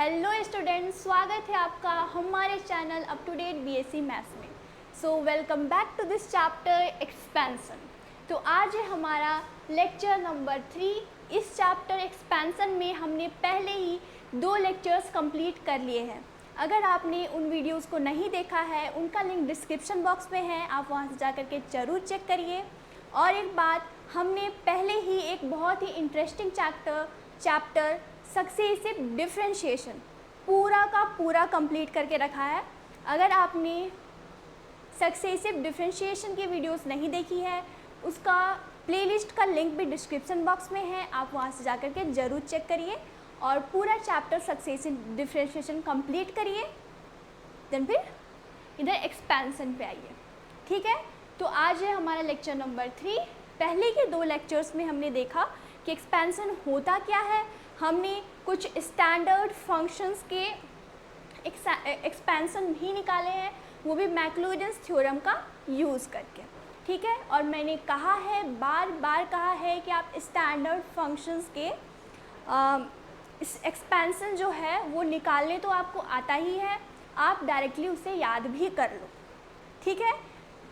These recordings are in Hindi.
हेलो स्टूडेंट्स, स्वागत है आपका हमारे channel up to date BSc maths में। So welcome back to this chapter expansion. तो आज है हमारा लेक्चर नंबर 3। इस चैप्टर एक्सपेंशन में हमने पहले ही 2 लेक्चर्स कंप्लीट कर लिए हैं। अगर आपने उन वीडियोस को नहीं देखा है, उनका लिंक डिस्क्रिप्शन बॉक्स में है, आप वहां से जा कर के ज़रूर चेक करिए। और एक बात, हमने पहले ही एक बहुत ही इंटरेस्टिंग चैप्टर सक्सेसिव डिफरेंशिएशन पूरा का पूरा कंप्लीट करके रखा है। अगर आपने सक्सेसिव डिफरेंशिएशन की वीडियोस नहीं देखी है, उसका प्लेलिस्ट का लिंक भी डिस्क्रिप्शन बॉक्स में है, आप वहां से जाकर के ज़रूर चेक करिए और पूरा चैप्टर सक्सेसिव डिफरेंशिएशन कंप्लीट करिए। देन फिर इधर एक्सपेंशन पे आइए, ठीक है। तो आज है हमारा लेक्चर नंबर 3। पहले के 2 लेक्चर्स में हमने देखा कि एक्सपेंशन होता क्या है। हमने कुछ स्टैंडर्ड फंक्शंस के एक्सपेंशन भी निकाले हैं, वो भी मैक्लॉरेंस थ्योरम का यूज़ करके, ठीक है। और मैंने कहा है, बार बार कहा है कि आप स्टैंडर्ड फंक्शंस के एक्सपेंशन जो है वो निकालने तो आपको आता ही है, आप डायरेक्टली उसे याद भी कर लो, ठीक है।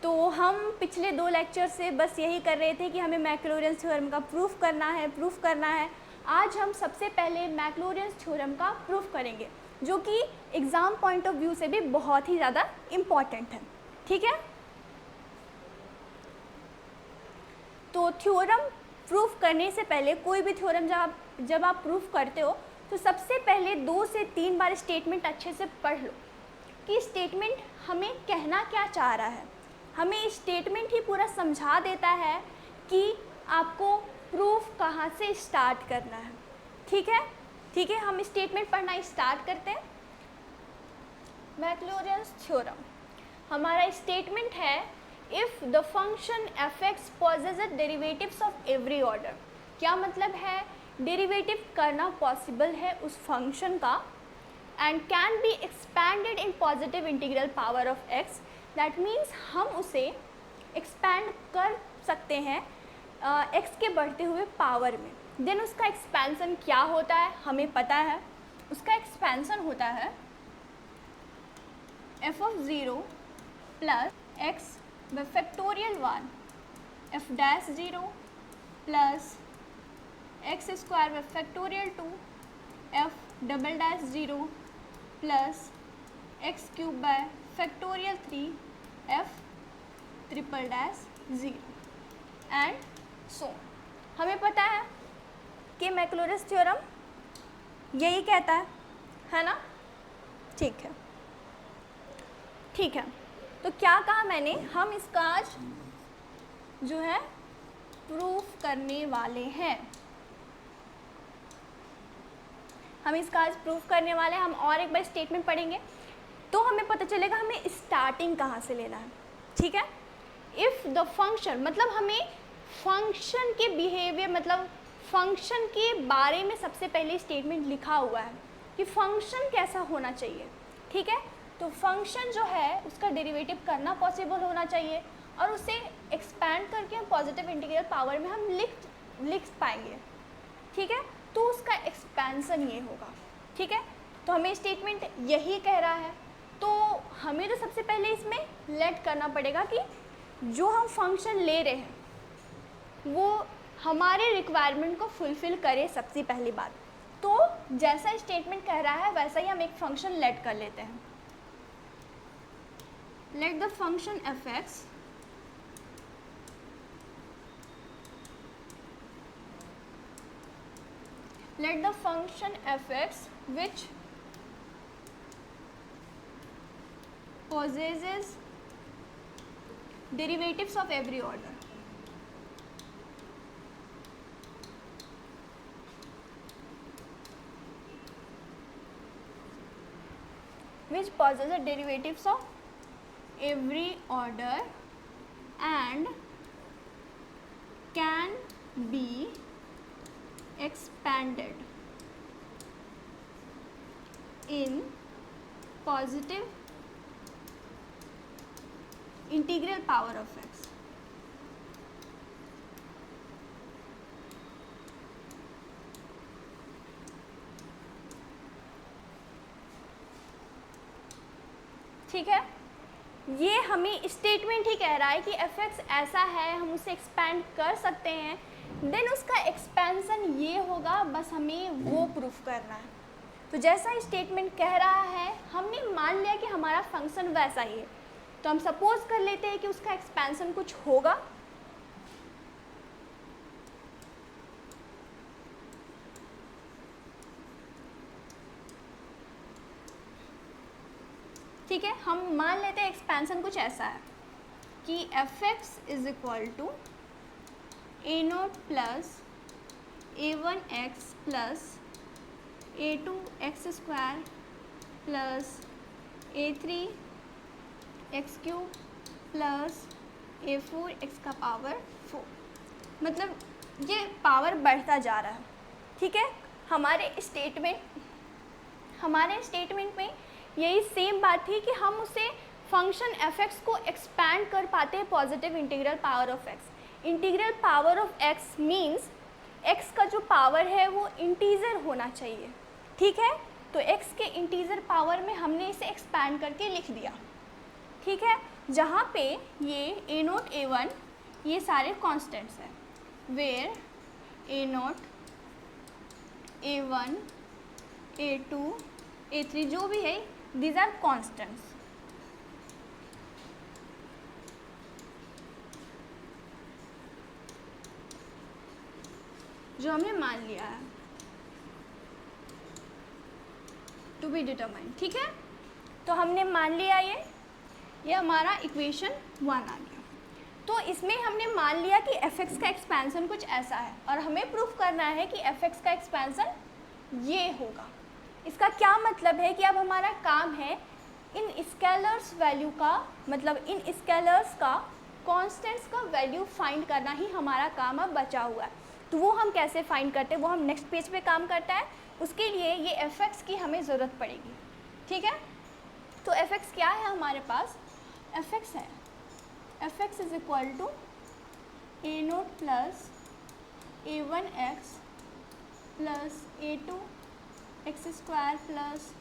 तो हम पिछले 2 लेक्चर से बस यही कर रहे थे कि हमें मैक्लॉरेंस थ्योरम का प्रूफ करना है। आज हम सबसे पहले मैक्लॉरेंस थ्योरम का प्रूफ करेंगे, जो कि एग्ज़ाम पॉइंट ऑफ व्यू से भी बहुत ही ज़्यादा इम्पॉर्टेंट है, ठीक है। तो थ्योरम प्रूफ करने से पहले, कोई भी थ्योरम जब आप प्रूफ करते हो तो सबसे पहले 2 से 3 बार स्टेटमेंट अच्छे से पढ़ लो कि स्टेटमेंट हमें कहना क्या चाह रहा है। हमें स्टेटमेंट ही पूरा समझा देता है कि आपको प्रूफ कहाँ से स्टार्ट करना है, ठीक है। ठीक है, हम स्टेटमेंट पढ़ना स्टार्ट करते हैं। मैक्लॉरेंस थ्योरम, हमारा स्टेटमेंट है, if the function F x possesses derivatives of every order. क्या मतलब है? डेरिवेटिव करना पॉसिबल है उस फंक्शन का, and can be expanded in positive integral power of x. That means हम उसे एक्सपैंड कर सकते हैं एक्स के बढ़ते हुए पावर में। देन उसका एक्सपेंशन क्या होता है हमें पता है। उसका एक्सपेंशन होता है F of 0 plus X by factorial 1 F dash 0 plus X square by factorial 2 F double dash 0 plus X cube by factorial 3 F triple dash 0 and so. हमें पता है कि मैक्लॉरेंस थ्योरम यही कहता है ना? ठीक है, ठीक है। तो क्या कहा मैंने, हम इसका आज जो है प्रूफ करने वाले हैं। हम इसका आज प्रूफ करने वाले हैं। हम और एक बार स्टेटमेंट पढ़ेंगे तो हमें पता चलेगा हमें स्टार्टिंग कहाँ से लेना है, ठीक है। इफ़ द फंक्शन, मतलब हमें फंक्शन के बिहेवियर, मतलब फंक्शन के बारे में सबसे पहले स्टेटमेंट लिखा हुआ है कि फंक्शन कैसा होना चाहिए, ठीक है। तो फंक्शन जो है उसका डेरिवेटिव करना पॉसिबल होना चाहिए और उसे एक्सपैंड करके हम पॉजिटिव इंटीग्रल पावर में हम लिख पाएंगे, ठीक है। तो उसका एक्सपेंशन ये होगा, ठीक है। तो हमें स्टेटमेंट यही कह रहा है, तो हमें तो सबसे पहले इसमें लेट करना पड़ेगा कि जो हम फंक्शन ले रहे हैं वो हमारे रिक्वायरमेंट को फुलफ़िल करे, सबसे पहली बात। तो जैसा स्टेटमेंट कह रहा है वैसा ही हम एक फंक्शन लेट कर लेते हैं। Let the function F x which possesses derivatives of every order. Which possesses derivatives of every order and can be expanded in positive integral power of x. ठीक है, ये हमें स्टेटमेंट ही कह रहा है कि एफ एक्स ऐसा है, हम उसे एक्सपैंड कर सकते हैं, देन उसका एक्सपेंसन ये होगा, बस हमें वो प्रूफ करना है। तो जैसा स्टेटमेंट कह रहा है, हमने मान लिया कि हमारा फंक्शन वैसा ही है, तो हम सपोज कर लेते हैं कि उसका एक्सपेंसन कुछ होगा। ठीक है, हम मान लेते हैं एक्सपेंसन कुछ ऐसा है कि F X is equal to A naught plus A one X plus A two X square plus A three X cube plus A four X का पावर 4। मतलब ये पावर बढ़ता जा रहा है। ठीक है, हमारे स्टेटमेंट में यही सेम बात थी कि हम उसे फंक्शन एफ एक्स को एक्सपैंड कर पाते हैं positive integral power of x. Integral power of x means x का जो पावर है वो इंटीजर होना चाहिए। ठीक है, तो एक्स के इंटीजर पावर में हमने इसे एक्सपैंड करके लिख दिया। ठीक है, जहाँ पे ये ए नोट ए वन ये सारे कॉन्स्टेंट्स हैं, where A naught A one A two A three जो भी है, these are constants। जो हमने मान लिया है टू बी डिटरमाइंड। ठीक है, तो हमने मान लिया ये हमारा इक्वेशन 1 आ गया। तो इसमें हमने मान लिया कि एफ एक्स का एक्सपेंसन कुछ ऐसा है और हमें प्रूफ करना है कि एफ एक्स का एक्सपेंसन ये होगा। इसका क्या मतलब है कि अब हमारा काम है इन स्केलर्स वैल्यू का, मतलब इन स्केलर्स का कॉन्स्टेंट्स का वैल्यू फाइंड करना ही हमारा काम अब बचा हुआ है। तो वो हम कैसे फाइंड करते हैं वो हम नेक्स्ट पेज पे काम करता है। उसके लिए ये एफ एक्स की हमें ज़रूरत पड़ेगी। ठीक है, तो एफ एक्स क्या है हमारे पास, एफ एक्स है F X is equal to A naught plus A one X plus A two X square plus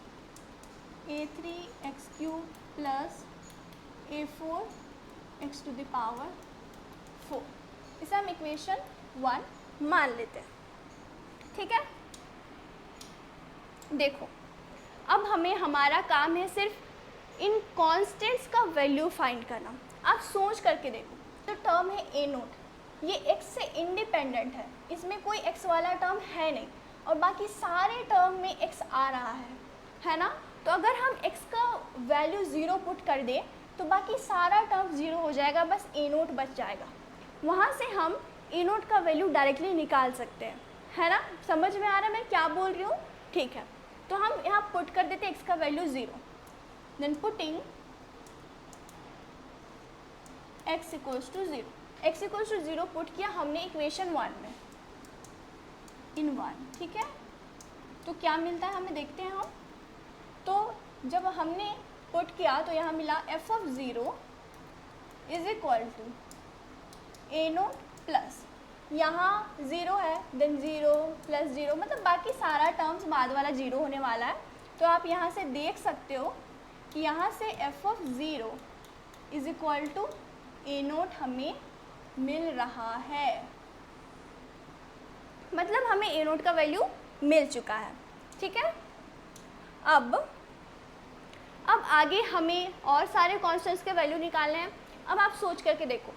A three X cube plus A four X to the power 4। इसे हम इक्वेशन 1 मान लेते हैं। ठीक है, देखो अब हमें हमारा काम है सिर्फ इन कॉन्स्टेंट्स का वैल्यू फाइंड करना। आप सोच करके देखो, तो टर्म है ए नोट, ये एक्स से इंडिपेंडेंट है, इसमें कोई एक्स वाला टर्म है नहीं और बाकी सारे टर्म में एक्स आ रहा है ना। तो अगर हम x का वैल्यू 0 पुट कर दें तो बाकी सारा टर्म 0 हो जाएगा, बस ए नोट बच जाएगा। वहाँ से हम ए नोट का वैल्यू डायरेक्टली निकाल सकते हैं, है ना। समझ में आ रहा है मैं क्या बोल रही हूँ। ठीक है, तो हम यहाँ पुट कर देते हैं x का value 0, then putting x equals to 0। x equals to 0 put किया हमने इक्वेशन 1 में इन 1। ठीक है, तो क्या मिलता है हमें देखते हैं हम। तो जब हमने पुट किया तो यहाँ मिला F of 0 is equal to A naught plus, यहाँ 0 है देन 0 प्लस 0, मतलब बाकी सारा टर्म्स बाद वाला 0 होने वाला है। तो आप यहाँ से देख सकते हो कि यहाँ से F of 0 is equal to A naught हमें मिल रहा है, मतलब हमें ए नोट का वैल्यू मिल चुका है। ठीक है, अब आगे हमें और सारे कॉन्स्टेंट्स के वैल्यू निकालने हैं। अब आप सोच करके देखो,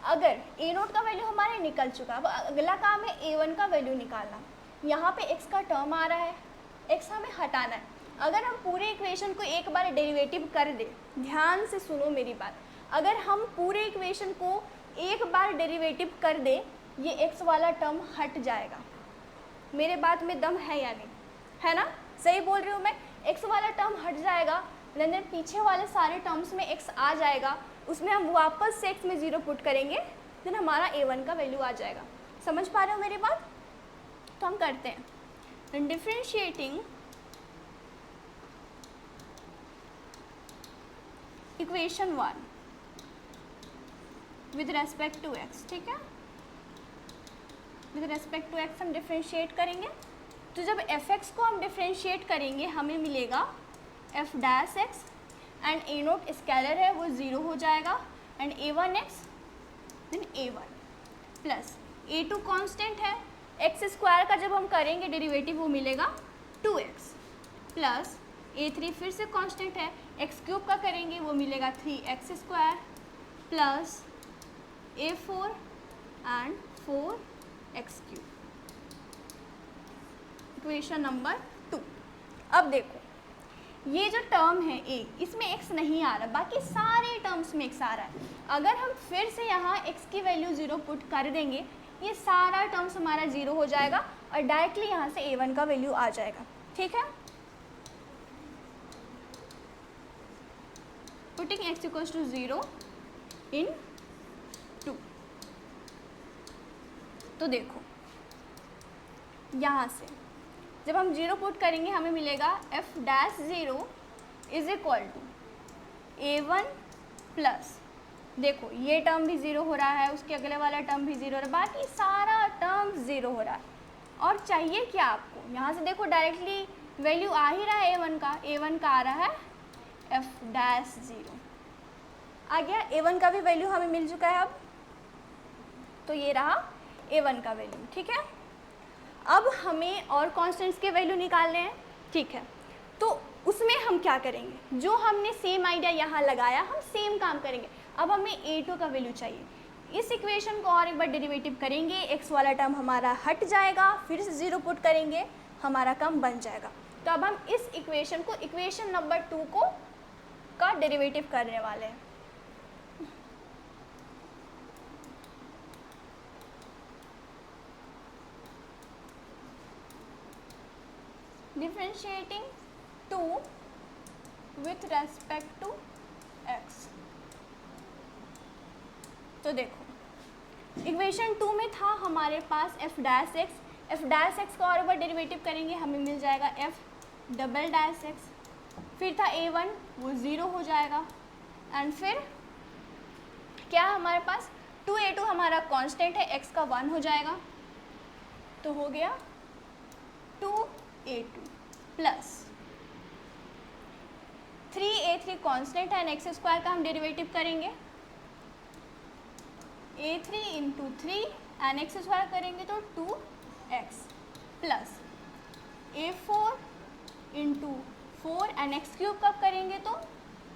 अगर ए नोट का वैल्यू हमारे निकल चुका, अब अगला काम है ए वन का वैल्यू निकालना। यहाँ पे एक्स का टर्म आ रहा है, एक्स हमें हटाना है। अगर हम पूरे इक्वेशन को एक बार डेरिवेटिव कर दें, ध्यान से सुनो मेरी बात, अगर हम पूरे इक्वेशन को एक बार डेरिवेटिव कर दें, ये एक्स वाला टर्म हट जाएगा। मेरे बात में दम है या नहीं, है ना, सही बोल रही हूँ मैं। एक्स वाला टर्म हट जाएगा, देन पीछे वाले सारे टर्म्स में एक्स आ जाएगा, उसमें हम वापस से एक्स में 0 पुट करेंगे, देन हमारा a1 का वैल्यू आ जाएगा। समझ पा रहे हो मेरी बात। तो हम करते हैं, then differentiating equation 1 with respect to x। ठीक है, विद रेस्पेक्ट टू x हम डिफरेंशिएट करेंगे। तो जब f(x) को हम डिफरेंशिएट करेंगे हमें मिलेगा f' x and A naught scalar है वो 0 हो जाएगा, and a1x then a1 plus a2 constant है, एक्स स्क्वायर का जब हम करेंगे डेरिवेटिव वो मिलेगा 2x प्लस a3 फिर से कांस्टेंट है, एक्स क्यूब का करेंगे वो मिलेगा 3x square plus a4 and 4x cube, equation number 2। अब देखो ये जो टर्म है a, इसमें x नहीं आ रहा, बाकी सारे टर्म्स में x आ रहा है। अगर हम फिर से यहाँ x की वैल्यू 0 पुट कर देंगे, ये सारा टर्म्स हमारा 0 हो जाएगा और डायरेक्टली यहाँ से a1 का वैल्यू आ जाएगा। ठीक है, पुटिंग x इक्वल्स टू 0 इन 2। तो देखो यहाँ से जब हम 0 पुट करेंगे हमें मिलेगा f dash 0 is equal to a1 plus, देखो ये टर्म भी 0 हो रहा है, उसके अगले वाला टर्म भी 0 हो रहा है, बाकी सारा टर्म 0 हो रहा है। और चाहिए क्या आपको, यहाँ से देखो डायरेक्टली वैल्यू आ ही रहा है a1 का आ रहा है f डैश 0 आ गया। a1 का भी वैल्यू हमें मिल चुका है अब, तो ये रहा a1 का वैल्यू। ठीक है, अब हमें और कॉन्स्टेंट्स के वैल्यू निकालने हैं। ठीक है, तो उसमें हम क्या करेंगे, जो हमने सेम आइडिया यहाँ लगाया हम सेम काम करेंगे। अब हमें a2 का वैल्यू चाहिए, इस इक्वेशन को और एक बार डेरिवेटिव करेंगे, x वाला टर्म हमारा हट जाएगा, फिर से 0 पुट करेंगे, हमारा काम बन जाएगा। तो अब हम इस इक्वेशन को, इक्वेशन नंबर 2 को का डेरिवेटिव करने वाले हैं। Differentiating 2 with respect to x। तो देखो इक्वेशन 2 में था हमारे पास f डैश x का और एक बार डेरिवेटिव करेंगे हमें मिल जाएगा f डबल डैश x, फिर था a1 वो 0 हो जाएगा, एंड फिर क्या हमारे पास 2a2 हमारा कांस्टेंट है, x का 1 हो जाएगा, तो हो गया 2a2 प्लस 3a3 कांस्टेंट है, एक्स स्क्वायर का हम डेरिवेटिव करेंगे, a3 into 3 and x square करेंगे तो 2x plus a4 into 4 and x cube कब करेंगे तो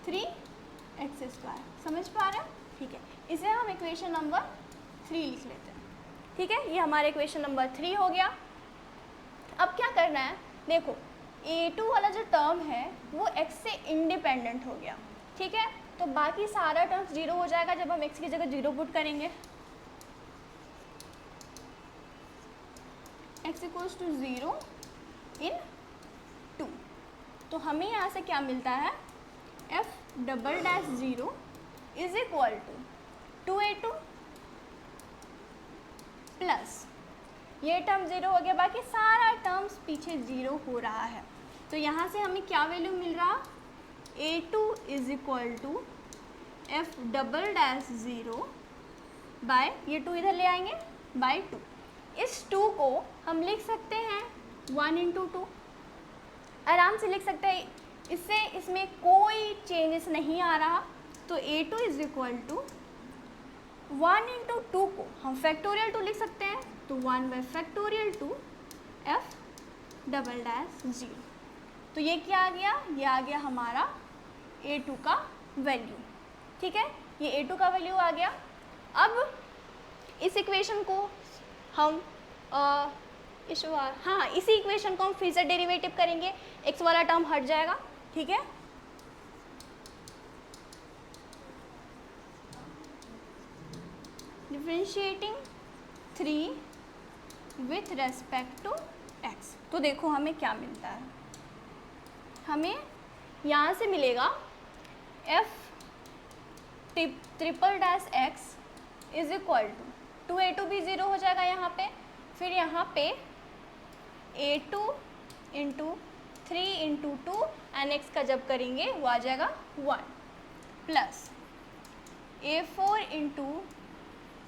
3x स्क्वायर। समझ पा रहे हैं? ठीक है, इसे हम इक्वेशन नंबर 3 लिख लेते हैं। ठीक है, ये हमारा इक्वेशन नंबर 3 हो गया। अब क्या करना है, देखो a2 वाला जो टर्म है वो x से इंडिपेंडेंट हो गया। ठीक है, तो बाकी सारा टर्म्स 0 हो जाएगा जब हम x की जगह 0 पुट करेंगे। x इक्वल्स टू 0 इन 2, तो हमें यहाँ से क्या मिलता है, f double dash 0 is equal to 2a2 plus ये टर्म 0 हो गया, बाकी सारा टर्म्स पीछे 0 हो रहा है। तो यहाँ से हमें क्या वैल्यू मिल रहा, a2 is equal to f double dash 0 by, ये 2 इधर ले आएंगे, बाय 2। इस 2 को हम लिख सकते हैं 1 इंटू 2, आराम से लिख सकते हैं, इससे इसमें कोई चेंजेस नहीं आ रहा। तो a2 is equal to 1 into 2 को हम फैक्टोरियल 2 लिख सकते हैं, तो 1 by factorial 2 f double dash 0। तो ये क्या आ गया, ये आ गया हमारा a2 का वैल्यू। ठीक है, ये a2 का वैल्यू आ गया। अब इस इक्वेशन को हम इसी इक्वेशन को हम फिर से डेरिवेटिव करेंगे, x वाला टर्म हट जाएगा। ठीक है, differentiating 3 with respect to x। तो देखो हमें क्या मिलता है, हमें यहाँ से मिलेगा f triple dash x is equal to 2a2 भी 0 हो जाएगा यहाँ पे, फिर यहाँ पे a2 into 3 into 2 and x का जब करेंगे वो आ जाएगा 1 plus a4 into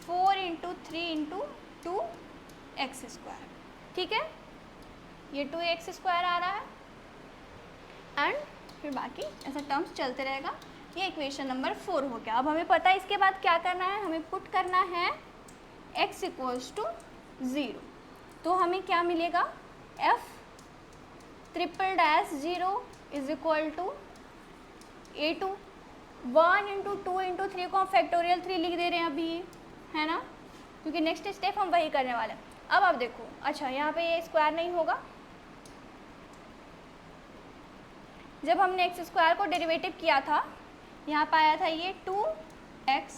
4 into 3 into 2x square. ठीक है, ये 2x स्क्वायर आ रहा है, एंड फिर बाकी ऐसा टर्म्स चलते रहेगा। ये इक्वेशन नंबर 4 हो गया। अब हमें पता है इसके बाद क्या करना है, हमें पुट करना है x इक्वल्स टू 0। तो हमें क्या मिलेगा, f triple dash 0 is equal to a2। 1 into 2 into 3 को हम फैक्टोरियल 3 लिख दे रहे हैं अभी, है ना, क्योंकि नेक्स्ट स्टेप हम वही करने वाले हैं। अब आप देखो, अच्छा यहाँ पे ये स्क्वायर नहीं होगा, जब हमने एक्स स्क्वायर को डेरिवेटिव किया था यहाँ पर आया था ये 2x,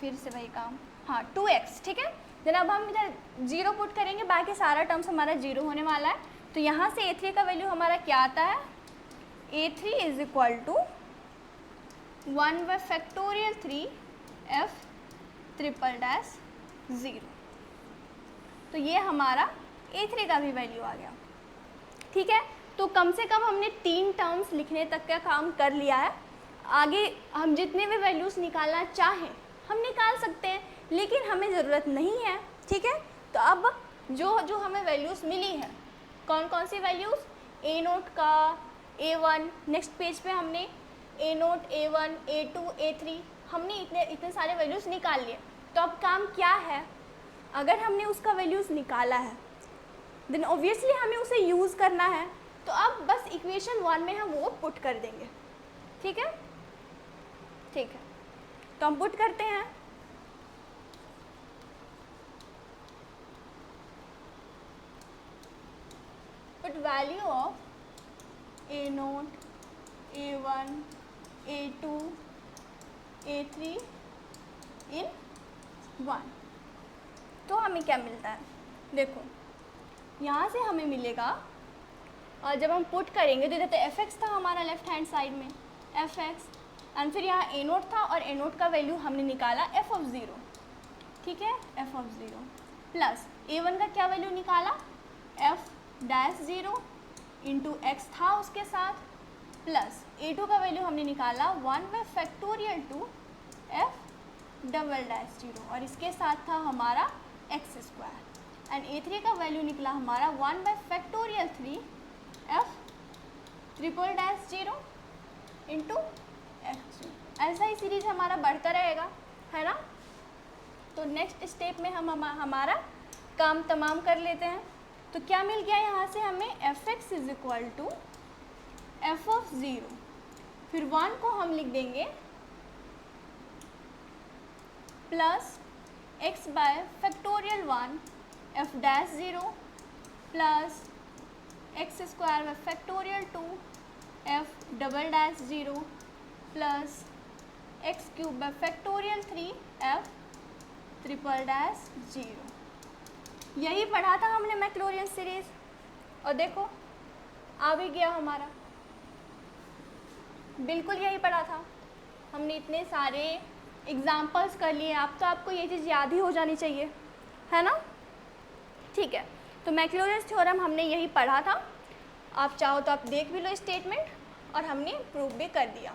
फिर से वही काम, हाँ 2x, ठीक है। देन अब हम इधर 0 पुट करेंगे, बाकी सारा टर्म्स हमारा 0 होने वाला है। तो यहाँ से a3 का वैल्यू हमारा क्या आता है, a3 is equal to 1/3 f triple dash 0। तो ये हमारा a3 का भी वैल्यू आ गया, ठीक है। तो कम से कम हमने 3 टर्म्स लिखने तक का काम कर लिया है। आगे हम जितने भी वैल्यूज़ निकालना चाहें हम निकाल सकते हैं, लेकिन हमें ज़रूरत नहीं है, ठीक है। तो अब जो हमें वैल्यूज़ मिली हैं, कौन कौन सी वैल्यूज़, ए नोट का a1, नेक्स्ट पेज पे हमने a note a1 a2 a3, हमने इतने सारे वैल्यूज़ निकाल लिए। तो अब काम क्या है, अगर हमने उसका वैल्यूज़ निकाला है देन ऑब्वियसली हमें उसे यूज़ करना है। तो अब बस इक्वेशन 1 में हम वो पुट कर देंगे, ठीक है, ठीक है। तो हम पुट करते हैं, put value of A note a1 a2 a3 इन 1। तो हमें क्या मिलता है, देखो यहाँ से हमें मिलेगा, और जब हम पुट करेंगे तो इधर एफ एक्स था हमारा लेफ्ट हैंड साइड में, एफ एक्स, एंड फिर यहाँ ए नोट था और ए नोट का वैल्यू हमने निकाला एफ ऑफ 0, ठीक है, एफ ऑफ 0 प्लस a1 का क्या वैल्यू निकाला, एफ डैश 0 इंटू एक्स था उसके साथ, प्लस a2 का वैल्यू हमने निकाला 1/2 एफ डबल डैश 0, और इसके साथ था हमारा एक्स स्क्वायर, एंड a3 का वैल्यू निकला हमारा 1/3 F triple dash 0 into x. ऐसा ही सीरीज हमारा बढ़ता रहेगा, है ना। तो नेक्स्ट स्टेप में हम हमारा काम तमाम कर लेते हैं। तो क्या मिल गया यहाँ से हमें, F X is equal to F of 0, फिर 1 को हम लिख देंगे plus X by factorial 1 F dash 0 plus X square by factorial 2 F double dash 0 plus X cube by factorial 3 F triple dash 0। यही पढ़ा था हमने मैक्लोरियन सीरीज, और देखो आ भी गया हमारा, बिल्कुल यही पढ़ा था हमने, इतने सारे एग्जाम्पल्स कर लिए। आप तो आपको ये चीज़ याद ही हो जानी चाहिए, है ना, ठीक है। तो मैक्लोरियन थ्योरम हमने यही पढ़ा था, आप चाहो तो आप देख भी लो स्टेटमेंट, और हमने प्रूव भी कर दिया।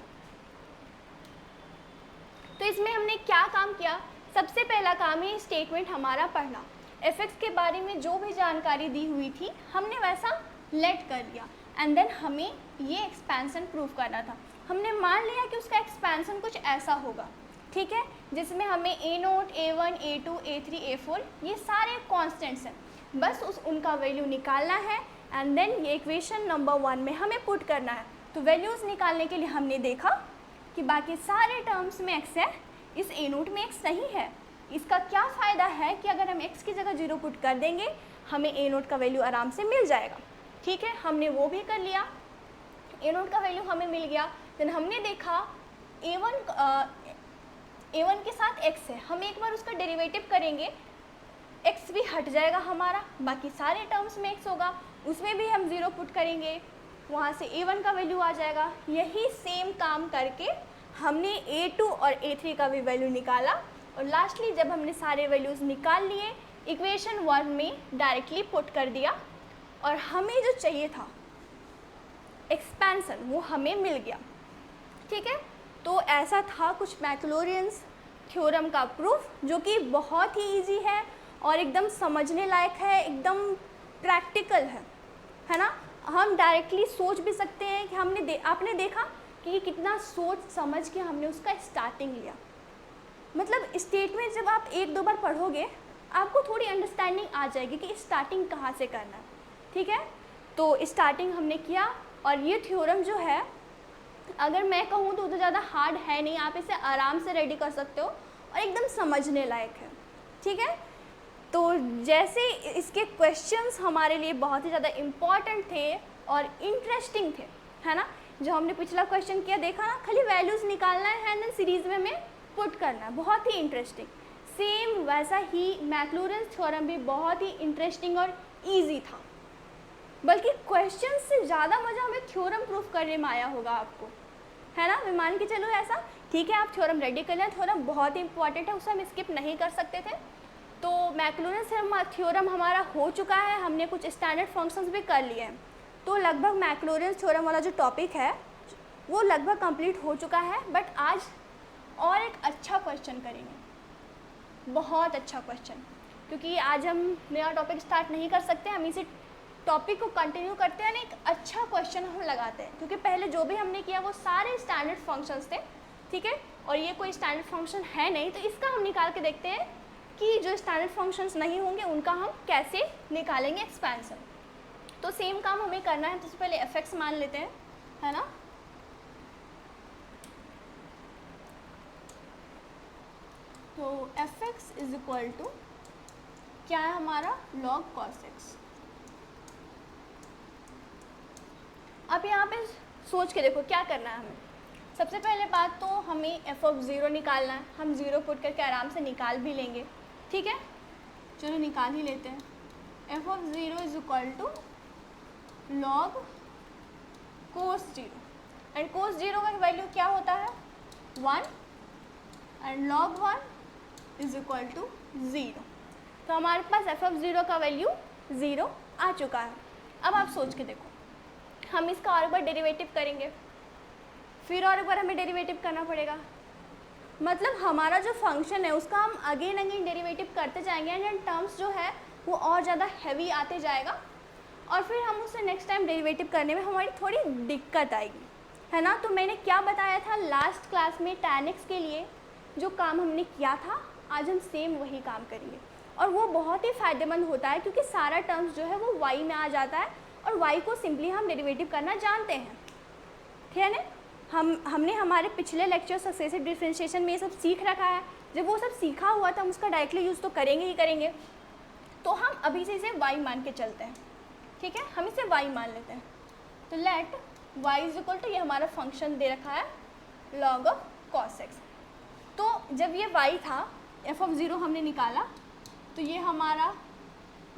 तो इसमें हमने क्या काम किया, सबसे पहला काम है स्टेटमेंट हमारा पढ़ना। एफ एक्स के बारे में जो भी जानकारी दी हुई थी हमने वैसा लेट कर लिया, एंड देन हमें ये एक्सपेंशन प्रूव करना था। हमने मान लिया कि उसका एक्सपेंशन कुछ ऐसा होगा, ठीक है, जिसमें हमें ए note a1 a2 a3 a4 ये सारे कॉन्स्टेंट्स हैं, बस उनका वैल्यू निकालना है, एंड देन ये इक्वेशन नंबर 1 में हमें पुट करना है। तो वैल्यूज़ निकालने के लिए हमने देखा कि बाकी सारे टर्म्स में x है, इस ए नोट में x नहीं है। इसका क्या फ़ायदा है कि अगर हम x की जगह 0 पुट कर देंगे हमें ए नोट का वैल्यू आराम से मिल जाएगा, ठीक है। हमने वो भी कर लिया, ए नोट का वैल्यू हमें मिल गया। देन हमने देखा a1 के साथ x है, हम एक बार उसका डेरिवेटिव करेंगे x भी हट जाएगा हमारा, बाकी सारे टर्म्स में x होगा, उसमें भी हम 0 पुट करेंगे, वहाँ से a1 का वैल्यू आ जाएगा। यही सेम काम करके हमने a2 और a3 का भी वैल्यू निकाला, और लास्टली जब हमने सारे वैल्यूज़ निकाल लिए इक्वेशन 1 में डायरेक्टली पुट कर दिया, और हमें जो चाहिए था एक्सपेंशन वो हमें मिल गया, ठीक है। तो ऐसा था कुछ मैक्लोरियंस थ्योरम का प्रूफ, जो कि बहुत ही इजी है और एकदम समझने लायक है, एकदम प्रैक्टिकल है ना। हम डायरेक्टली सोच भी सकते हैं कि हमने आपने देखा कि ये कितना सोच समझ के हमने उसका स्टार्टिंग लिया। मतलब स्टेटमेंट जब आप एक दो बार पढ़ोगे आपको थोड़ी अंडरस्टैंडिंग आ जाएगी कि स्टार्टिंग कहाँ से करना है, ठीक है। तो स्टार्टिंग हमने किया और ये थ्योरम जो है अगर मैं कहूँ तो ज़्यादा हार्ड है नहीं, आप इसे आराम से रेडी कर सकते हो और एकदम समझने लायक है, ठीक है। तो जैसे इसके क्वेश्चंस हमारे लिए बहुत ही ज़्यादा इम्पॉर्टेंट थे और इंटरेस्टिंग थे, है ना। जो हमने पिछला क्वेश्चन किया देखा ना, खाली वैल्यूज़ निकालना है एंड सीरीज़ में हमें पुट करना है, बहुत ही इंटरेस्टिंग। सेम वैसा ही मैक्लूरेंस थ्योरम भी बहुत ही इंटरेस्टिंग और ईजी था, बल्कि क्वेश्चन से ज़्यादा मज़ा हमें थ्योरम प्रूफ करने में आया होगा आपको, है ना। मैं मान के चलो ऐसा, ठीक है। आप थ्योरम रेडी कर लें, थ्योरम बहुत ही इंपॉर्टेंट है, उसे हम स्किप नहीं कर सकते थे। तो मैक्लूरेंस थ्योरम हमारा हो चुका है, हमने कुछ स्टैंडर्ड फंक्शंस भी कर लिए हैं। तो लगभग मैक्लूरेंस थ्योरम वाला जो टॉपिक है वो लगभग कंप्लीट हो चुका है। बट आज और एक अच्छा क्वेश्चन करेंगे, बहुत अच्छा क्वेश्चन, क्योंकि आज हम नया टॉपिक स्टार्ट नहीं कर सकते, हम इसी टॉपिक को कंटिन्यू करते हैं। एक अच्छा क्वेश्चन हम लगाते हैं, क्योंकि पहले जो भी हमने किया वो सारे स्टैंडर्ड फंक्शंस थे, ठीक है। और ये कोई स्टैंडर्ड फंक्शन है नहीं, तो इसका हम निकाल के देखते हैं कि जो स्टैंडर्ड फंक्शंस नहीं होंगे उनका हम कैसे निकालेंगे एक्सपेंशन। तो सेम काम हमें करना है। तो सबसे पहले एफ मान लेते हैं, है ना। तो F X is equal to क्या है हमारा, लॉग कॉस एक्स। अब यहाँ पे सोच के देखो क्या करना है हमें। सबसे पहले बात तो हमें एफ ऑफ ज़ीरो निकालना है, हम ज़ीरो पुट करके आराम से निकाल भी लेंगे, ठीक है। चलो निकाल ही लेते हैं। F of zero is equal to log cos zero, and cos zero का वैल्यू क्या होता है 1, and log 1 is equal to 0। तो हमारे पास एफ ऑफ ज़ीरो का वैल्यू 0 आ चुका है। अब आप सोच के देखो, हम इसका और एक बार डेरिवेटिव करेंगे, फिर और एक बार हमें डेरिवेटिव करना पड़ेगा। मतलब हमारा जो फंक्शन है उसका हम अगेन अगेन डेरिवेटिव करते जाएंगे एंड टर्म्स जो है वो और ज़्यादा हैवी आते जाएगा, और फिर हम उसे नेक्स्ट टाइम डेरिवेटिव करने में हमारी थोड़ी दिक्कत आएगी, है ना। तो मैंने क्या बताया था लास्ट क्लास में, tan x के लिए जो काम हमने किया था आज हम सेम वही काम करेंगे, और वो बहुत ही फ़ायदेमंद होता है क्योंकि सारा टर्म्स जो है वो y में आ जाता है और y को सिंपली हम डेरिवेटिव करना जानते हैं, ठीक है ना। हमने हमारे पिछले लेक्चर सक्सेसिव डिफरेंशिएशन में ये सब सीख रखा है। जब वो सब सीखा हुआ था हम उसका डायरेक्टली यूज़ तो करेंगे ही करेंगे। तो हम अभी से इसे y मान के चलते हैं, ठीक है। हम इसे y मान लेते हैं। तो let y is equal to, ये हमारा फंक्शन दे रखा है log ऑफ cos x। तो जब ये y था, f ऑफ ज़ीरो हमने निकाला, तो ये हमारा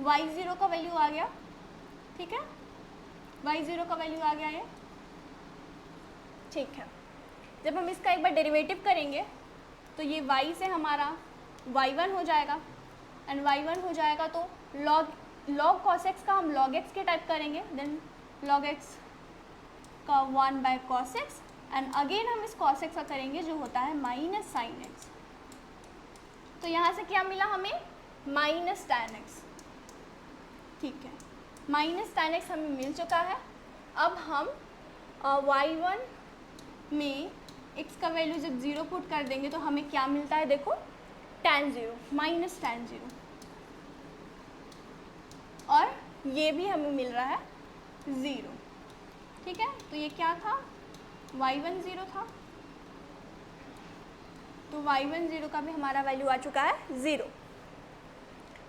y0 का वैल्यू आ गया, ठीक है। y0 का वैल्यू आ गया ये, ठीक है। जब हम इसका एक बार डेरिवेटिव करेंगे तो ये y से हमारा y1 हो जाएगा, एंड y1 हो जाएगा तो log cos x का हम log x के टाइप करेंगे, देन log x का 1/cos x, एंड अगेन हम इस cos x का करेंगे जो होता है माइनस साइन x। तो यहाँ से क्या मिला हमें, माइनस tan x, ठीक है। माइनस tan x हमें मिल चुका है। अब हम y1 में x का वैल्यू जब 0 पुट कर देंगे तो हमें क्या मिलता है, देखो tan 0, माइनस tan 0, और ये भी हमें मिल रहा है 0, ठीक है। तो ये क्या था, y1 0 था, तो y1 0 का भी हमारा वैल्यू आ चुका है 0।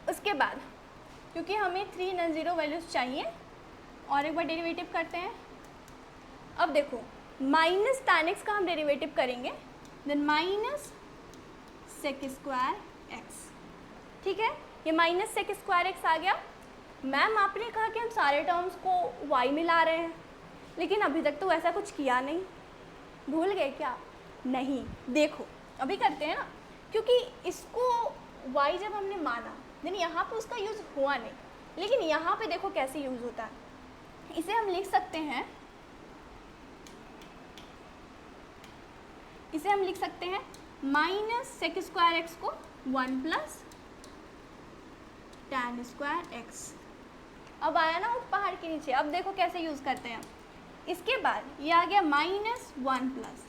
उसके बाद क्योंकि हमें 3 नॉन ज़ीरो वैल्यूज़ चाहिए, और एक बार डेरिवेटिव करते हैं। अब देखो माइनस tan x का हम डेरिवेटिव करेंगे, then minus sec square X, ठीक है। ये माइनस सेक स्क्वायर एक्स आ गया। मैम आपने कहा कि हम सारे टर्म्स को y में ला रहे हैं, लेकिन अभी तक तो ऐसा कुछ किया नहीं, भूल गए क्या? नहीं, देखो अभी करते हैं ना, क्योंकि इसको y जब हमने माना देन यहाँ पे उसका यूज़ हुआ नहीं, लेकिन यहाँ पे देखो कैसे यूज़ होता है। इसे हम लिख सकते हैं, इसे हम लिख सकते हैं माइनस सेक स्क्वायर एक्स को 1 प्लस tan स्क्वायर एक्स। अब आया ना वो पहाड़ के नीचे। अब देखो कैसे यूज़ करते हैं, इसके बाद ये आ गया -1 प्लस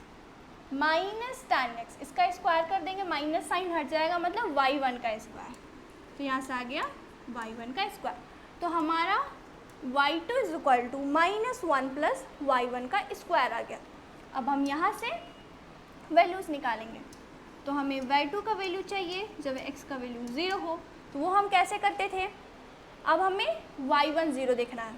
माइनस tan x, इसका स्क्वायर कर देंगे, माइनस साइन हट जाएगा, मतलब y1 का स्क्वायर। तो यहाँ से आ गया y1 का स्क्वायर। तो हमारा y2 is equal to -1 plus y1 का स्क्वायर आ गया। अब हम यहाँ से वैल्यूज़ निकालेंगे। तो हमें y2 का वैल्यू चाहिए जब x का वैल्यू 0 हो। तो वो हम कैसे करते थे, अब हमें y1 0 देखना है,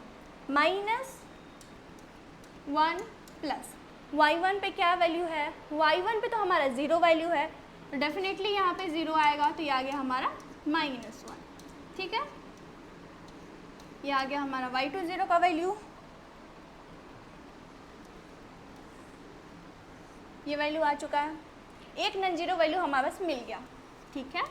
-1 प्लस y1 पे क्या वैल्यू है, y1 पे तो हमारा 0 वैल्यू है, तो डेफिनेटली यहाँ पे 0 आएगा, तो ये आ गया हमारा -1। ठीक है, ये आ गया हमारा y2 0 का वैल्यू, ये वैल्यू आ चुका है, एक नॉन जीरो वैल्यू हमारे पास मिल गया। ठीक है,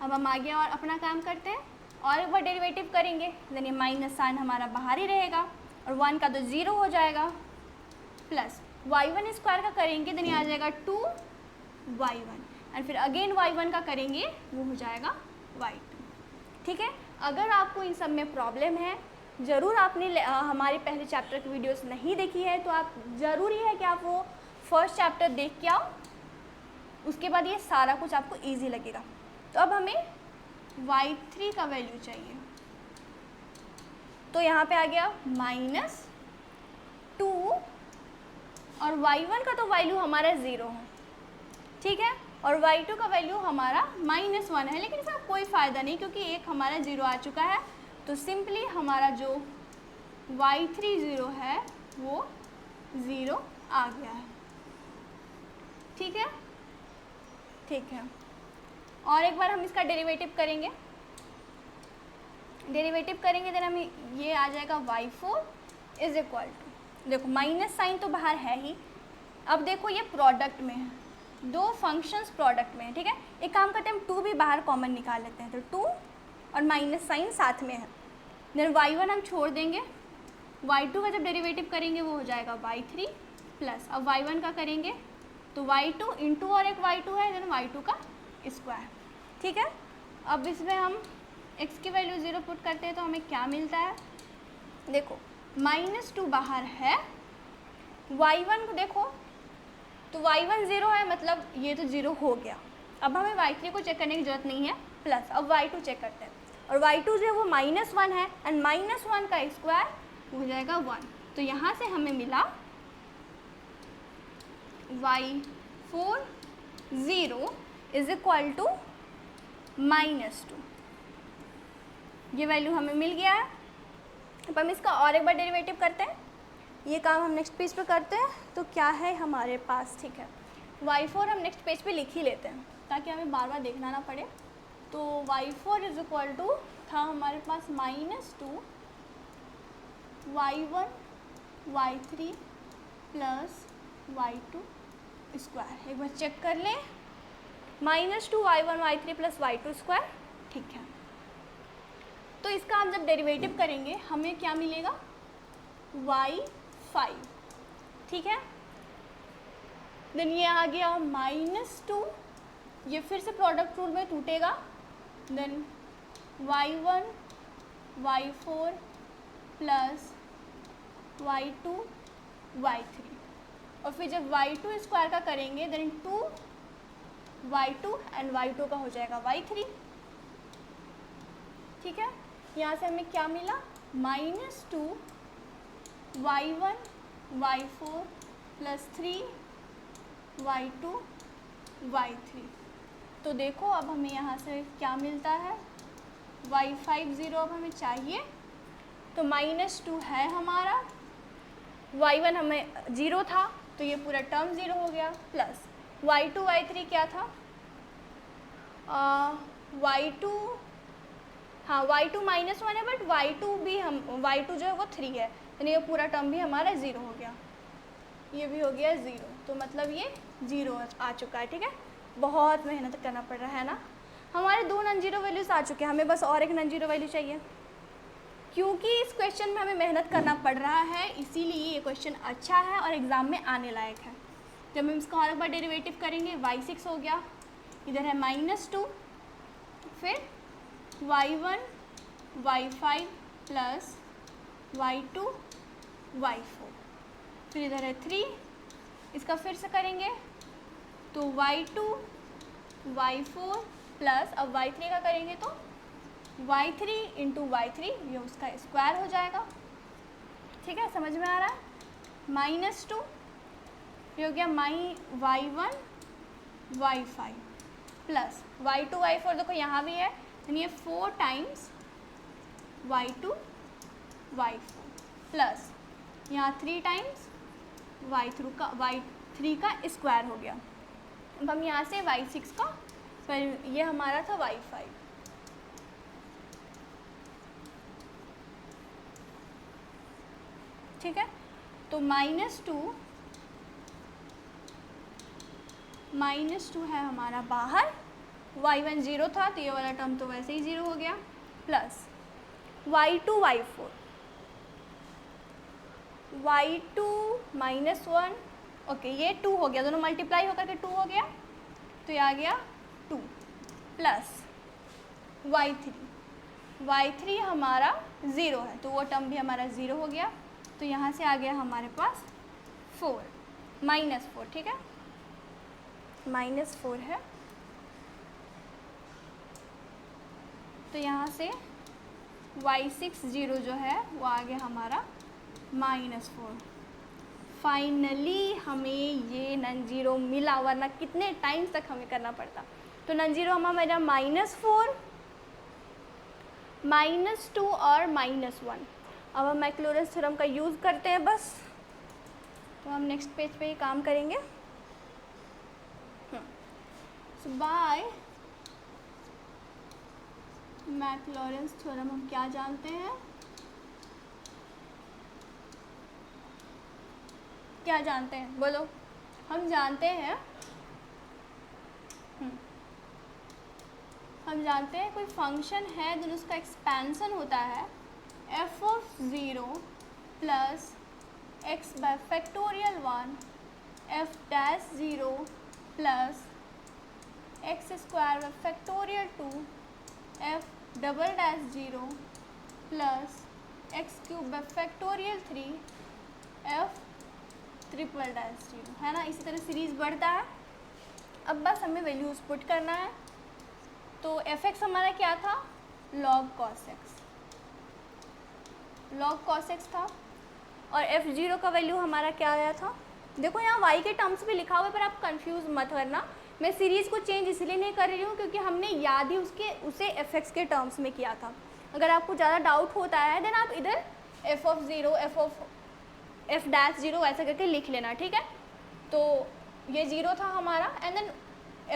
अब हम आगे और अपना काम करते हैं और एक बार डेरिवेटिव करेंगे, यानी माइनस साइन हमारा बाहर ही रहेगा और 1 का तो 0 हो जाएगा, प्लस y1 स्क्वायर का करेंगे देन आ जाएगा 2y1 एंड फिर अगेन y1 का करेंगे वो हो जाएगा y2। ठीक है, अगर आपको इन सब में प्रॉब्लम है, ज़रूर आपने हमारे पहले चैप्टर की वीडियोस नहीं देखी है, तो आप ज़रूरी है कि आप वो फर्स्ट चैप्टर देख के आओ, उसके बाद ये सारा कुछ आपको इजी लगेगा। तो अब हमें y3 का वैल्यू चाहिए, तो यहाँ पे आ गया -2 और y1 का तो वैल्यू हमारा 0 है। ठीक है, और y2 का वैल्यू हमारा -1 है, लेकिन इसका कोई फ़ायदा नहीं क्योंकि एक हमारा 0 आ चुका है, तो सिंपली हमारा जो y3 0 है वो 0 आ गया है। ठीक है, ठीक है, और एक बार हम इसका डेरिवेटिव करेंगे, देन हमें ये आ जाएगा y4 इज इक्वल टू, देखो माइनस साइन तो बाहर है ही, अब देखो ये प्रोडक्ट में है, दो फंक्शंस प्रोडक्ट में है। ठीक है, एक काम करते हैं हम 2 भी बाहर कॉमन निकाल लेते हैं, तो 2 और माइनस साइन साथ में है, देन y1 हम छोड़ देंगे, y2 का जब डेरिवेटिव करेंगे वो हो जाएगा y3 प्लस, अब y1 का करेंगे तो y2 इंटू और एक y2 है, देन y2 का स्क्वायर। ठीक है, अब इसमें हम x की वैल्यू 0 पुट करते हैं तो हमें क्या मिलता है, देखो -2 बाहर है, y1 को देखो तो y1 0 है, मतलब ये तो 0 हो गया। अब हमें y3 को चेक करने की ज़रूरत नहीं है, प्लस अब y2 चेक करते हैं, और y2 जो है वो -1 है एंड -1 का स्क्वायर हो जाएगा 1, तो यहाँ से हमें मिला y4 0 इज इक्वल टू -2, ये वैल्यू हमें मिल गया है। अब हम इसका और एक बार डेरिवेटिव करते हैं, ये काम हम नेक्स्ट पेज पे करते हैं, तो क्या है हमारे पास। ठीक है, y4 हम नेक्स्ट पेज पे लिख ही लेते हैं ताकि हमें बार बार देखना ना पड़े। तो y4 इज इक्वल टू था हमारे पास -2 y1 y3 plus y2 square, एक बार चेक कर लें, -2 y1 y3 plus y2 square. ठीक है, तो इसका हम जब डेरिवेटिव करेंगे हमें क्या मिलेगा, y5। ठीक है, देन ये आ गया -2, ये फिर से प्रोडक्ट रूल में टूटेगा, then y1 y4 plus y2 y3, और फिर जब y2 स्क्वायर का करेंगे देन 2 y2 एंड y2 का हो जाएगा y3। ठीक है, यहाँ से हमें क्या मिला, -2 y1 y4 plus 3 y2 y3। तो देखो अब हमें यहाँ से क्या मिलता है, y5 0 अब हमें चाहिए, तो -2 है हमारा, y1 हमें 0 था तो ये पूरा टर्म 0 हो गया, प्लस y2 y3 क्या था, y2 हाँ y2 -1 है, बट y2 भी हम y2 जो है वो 3 है, तो ये पूरा टर्म भी हमारा 0 हो गया, ये भी हो गया 0, तो मतलब ये 0 आ चुका है। ठीक है, बहुत मेहनत करना पड़ रहा है ना, हमारे 2 नॉन जीरो वैल्यूज आ चुके हैं, हमें बस और एक नॉन जीरो वैल्यू चाहिए। क्योंकि इस क्वेश्चन में हमें मेहनत करना पड़ रहा है, इसीलिए ये क्वेश्चन अच्छा है और एग्ज़ाम में आने लायक है। जब हम इसका और एक बार डेरिवेटिव करेंगे, y6 हो गया, इधर है -2, फिर y1 y5 plus y2 y4, फिर इधर है 3, इसका फिर से करेंगे तो y2 y4 प्लस, अब y3 का करेंगे तो y3 इंटू y3, ये उसका स्क्वायर हो जाएगा। ठीक है, समझ में आ रहा है। -2 ये हो गया y1 y5 plus y2 y4, देखो यहाँ भी है, यानी ये 4 टाइम्स y2 y4 प्लस यहाँ 3 टाइम्स y3 का स्क्वायर हो गया। अब हम यहाँ से y6 का, पर ये हमारा था y5, ठीक है। तो -2 है हमारा बाहर, y1 0 था तो ये वाला टर्म तो वैसे ही 0 हो गया, plus y2 y4, y2 -1, okay ये 2 हो गया, दोनों मल्टीप्लाई होकर के 2 हो गया, तो ये आ गया 2 प्लस y3 हमारा 0 है तो वो टर्म भी हमारा 0 हो गया, तो यहाँ से आ गया हमारे पास 4 -4, ठीक है, -4 है। तो यहाँ से y6 0 जो है वो आ गया हमारा -4। फाइनली हमें ये नन जीरो मिला, वरना कितने टाइम्स तक हमें करना पड़ता। तो नन जीरो हमारा -4, -2 और -1। अब हम मैक्लॉरेंस थ्योरम का यूज़ करते हैं बस, तो हम नेक्स्ट पेज पे ही काम करेंगे। सो बाय मैक्लॉरेंस थ्योरम हम क्या जानते हैं, क्या जानते हैं बोलो। हम जानते हैं कोई फंक्शन है जो उसका एक्सपेंशन होता है f(0) plus x bye factorial 1 f'(0) plus x square by factorial 2 f"(0) plus x cube by factorial 3 f'(0) है ना। इसी तरह सीरीज़ बढ़ता है। अब बस हमें वैल्यूज़ पुट करना है। तो f(x) हमारा क्या था, log cos x था, और f(0) का वैल्यू हमारा क्या आया था, देखो यहाँ y के टर्म्स भी लिखा हुआ है, पर आप कंफ्यूज मत करना। मैं सीरीज़ को चेंज इसलिए नहीं कर रही हूँ क्योंकि हमने याद ही उसे f(x) के टर्म्स में किया था। अगर आपको ज़्यादा डाउट होता है देन आप इधर f(0) f'(0) ऐसा करके लिख लेना, ठीक है। तो ये 0 था हमारा, एंड देन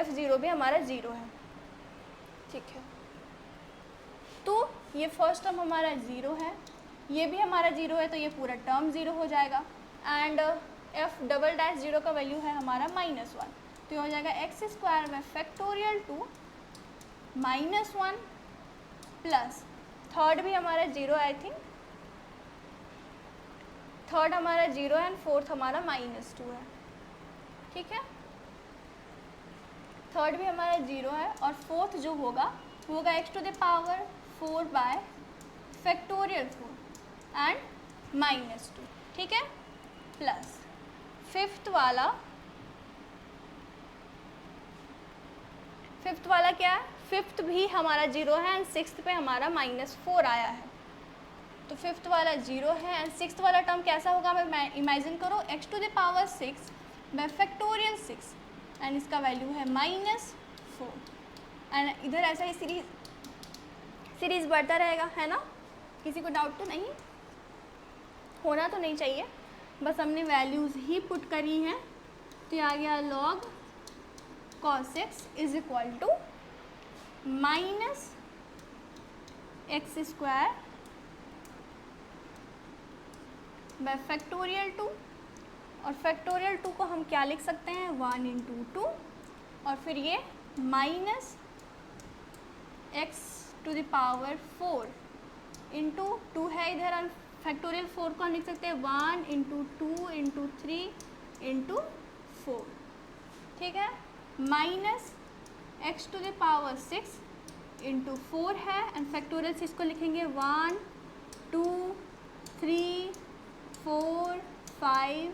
f(0) भी हमारा 0 है, ठीक है। तो ये फर्स्ट टर्म हमारा 0 है, ये भी हमारा 0 है, तो ये पूरा टर्म 0 हो जाएगा। एंड f'(0) का वैल्यू है हमारा -1, तो ये हो जाएगा x square by factorial 2 -1 plus third भी हमारा 0, आई थिंक थर्ड हमारा 0 है, एंड फोर्थ हमारा -2 है, ठीक है। थर्ड भी हमारा 0 है, और फोर्थ जो होगा वो होगा x⁴ बाय फैक्टोरियल 4 एंड -2, ठीक है, प्लस फिफ्थ वाला क्या है, फिफ्थ भी हमारा 0 है, एंड सिक्स्थ पे हमारा -4 आया है, तो फिफ्थ वाला 0 है, एंड सिक्स्थ वाला टर्म कैसा होगा, मैं इमेजिन करो x⁴ बाय फैक्टोरियल 6, एंड इसका वैल्यू है -4, एंड इधर ऐसा ही सीरीज़ बढ़ता रहेगा, है ना। किसी को डाउट तो नहीं, होना तो नहीं चाहिए, बस हमने वैल्यूज़ ही पुट करी हैं। तो ये आ गया log cos x is equal to -x² by factorial 2, और फैक्टोरियल 2 को हम क्या लिख सकते हैं, 1 × 2, और फिर ये -x⁴ इंटू 2 है इधर, और फैक्टोरियल 4 को हम लिख सकते हैं 1 × 2 × 3 × 4, ठीक है, -x⁴ इंटू 4 है, एंड फैक्टोरियल 6 को लिखेंगे 1 2 3 4 5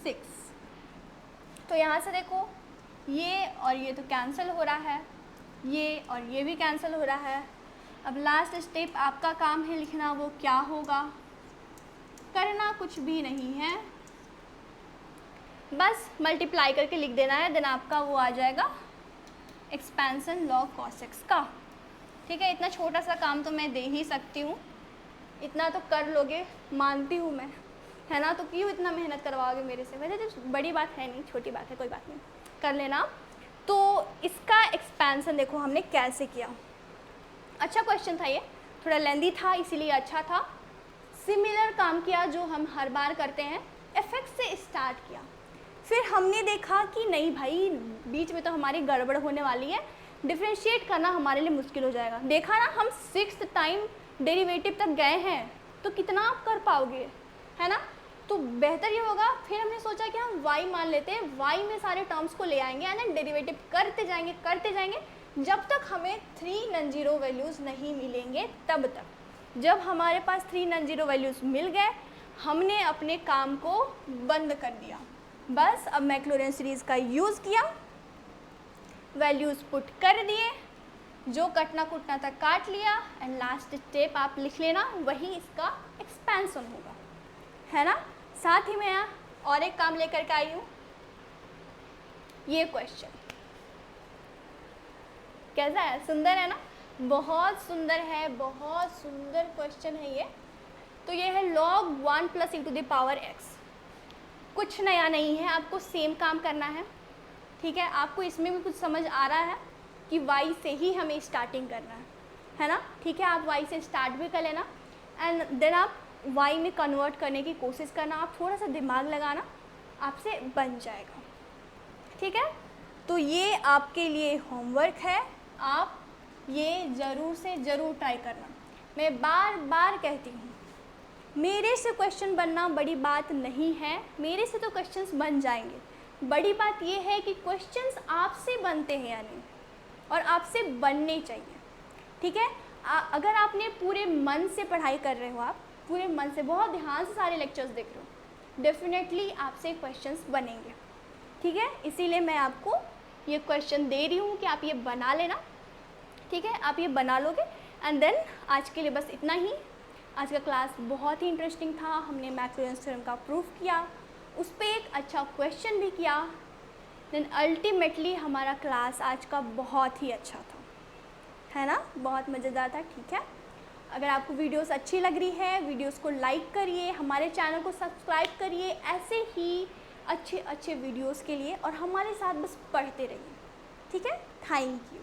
6। तो यहाँ से देखो ये और ये तो कैंसिल हो रहा है, ये और ये भी कैंसिल हो रहा है। अब लास्ट स्टेप आपका काम है लिखना, वो क्या होगा, करना कुछ भी नहीं है, बस मल्टीप्लाई करके लिख देना है, देन आपका वो आ जाएगा एक्सपेंशन log cos x का। ठीक है, इतना छोटा सा काम तो मैं दे ही सकती हूँ, इतना तो कर लोगे मानती हूँ मैं, है ना। तो क्यों इतना मेहनत करवाओगे मेरे से, वैसे तो बड़ी बात है नहीं, छोटी बात है, कोई बात नहीं, कर लेना। तो इसका एक्सपेंशन देखो हमने कैसे किया। अच्छा क्वेश्चन था ये, थोड़ा लेंदी था इसीलिए अच्छा था। सिमिलर काम किया जो हम हर बार करते हैं, एफ से स्टार्ट किया, फिर हमने देखा कि नहीं भाई बीच में तो हमारी गड़बड़ होने वाली है, डिफ्रेंशिएट करना हमारे लिए मुश्किल हो जाएगा। देखा ना हम 6th टाइम डेरिवेटिव तक गए हैं, तो कितना आप कर पाओगे, है ना। तो बेहतर ये होगा, फिर हमने सोचा कि हम y मान लेते हैं, y में सारे टर्म्स को ले आएंगे एंड डेरिवेटिव करते जाएंगे जब तक हमें 3 नॉन जीरो वैल्यूज़ नहीं मिलेंगे तब तक। जब हमारे पास 3 नॉन जीरो वैल्यूज़ मिल गए, हमने अपने काम को बंद कर दिया। बस अब मैक्लॉरेन सीरीज़ का यूज़ किया, वैल्यूज़ पुट कर दिए, जो कटना कुटना तक काट लिया एंड लास्ट स्टेप आप लिख लेना, वही इसका एक्सपेंशन होगा, है ना। साथ ही मैं और एक काम लेकर के आई हूँ, ये क्वेश्चन कैसा है, सुंदर है ना, बहुत सुंदर है, बहुत सुंदर क्वेश्चन है ये। तो ये है log 1 + e⁻x। कुछ नया नहीं है, आपको सेम काम करना है, ठीक है। आपको इसमें भी कुछ समझ आ रहा है कि y से ही हमें स्टार्टिंग करना है ना, ठीक है। आप y से स्टार्ट भी कर लेना एंड देन आप y में कन्वर्ट करने की कोशिश करना, आप थोड़ा सा दिमाग लगाना, आपसे बन जाएगा, ठीक है। तो ये आपके लिए होमवर्क है, आप ये ज़रूर से ज़रूर ट्राई करना। मैं बार बार कहती हूँ, मेरे से क्वेश्चन बनना बड़ी बात नहीं है, मेरे से तो क्वेश्चंस बन जाएंगे, बड़ी बात ये है कि क्वेश्चंस आपसे बनते हैं या नहीं, और आपसे बनने चाहिए, ठीक है। अगर आपने पूरे मन से पढ़ाई कर रहे हो, आप पूरे मन से बहुत ध्यान से सारे लेक्चर्स देख रहे हो, डेफिनेटली आपसे क्वेश्चंस बनेंगे, ठीक है। इसीलिए मैं आपको ये क्वेश्चन दे रही हूँ कि आप ये बना लेना, ठीक है। आप ये बना लोगे एंड देन आज के लिए बस इतना ही। आज का क्लास बहुत ही इंटरेस्टिंग था, हमने मैक्लॉरेंस थ्योरम का प्रूफ किया, उस पर एक अच्छा क्वेश्चन भी किया, देन अल्टीमेटली हमारा क्लास आज का बहुत ही अच्छा था, है ना, बहुत मज़ेदार था, ठीक है। अगर आपको वीडियोस अच्छी लग रही है, वीडियोस को लाइक करिए, हमारे चैनल को सब्सक्राइब करिए ऐसे ही अच्छे अच्छे वीडियोस के लिए, और हमारे साथ बस पढ़ते रहिए, ठीक है। Thank you.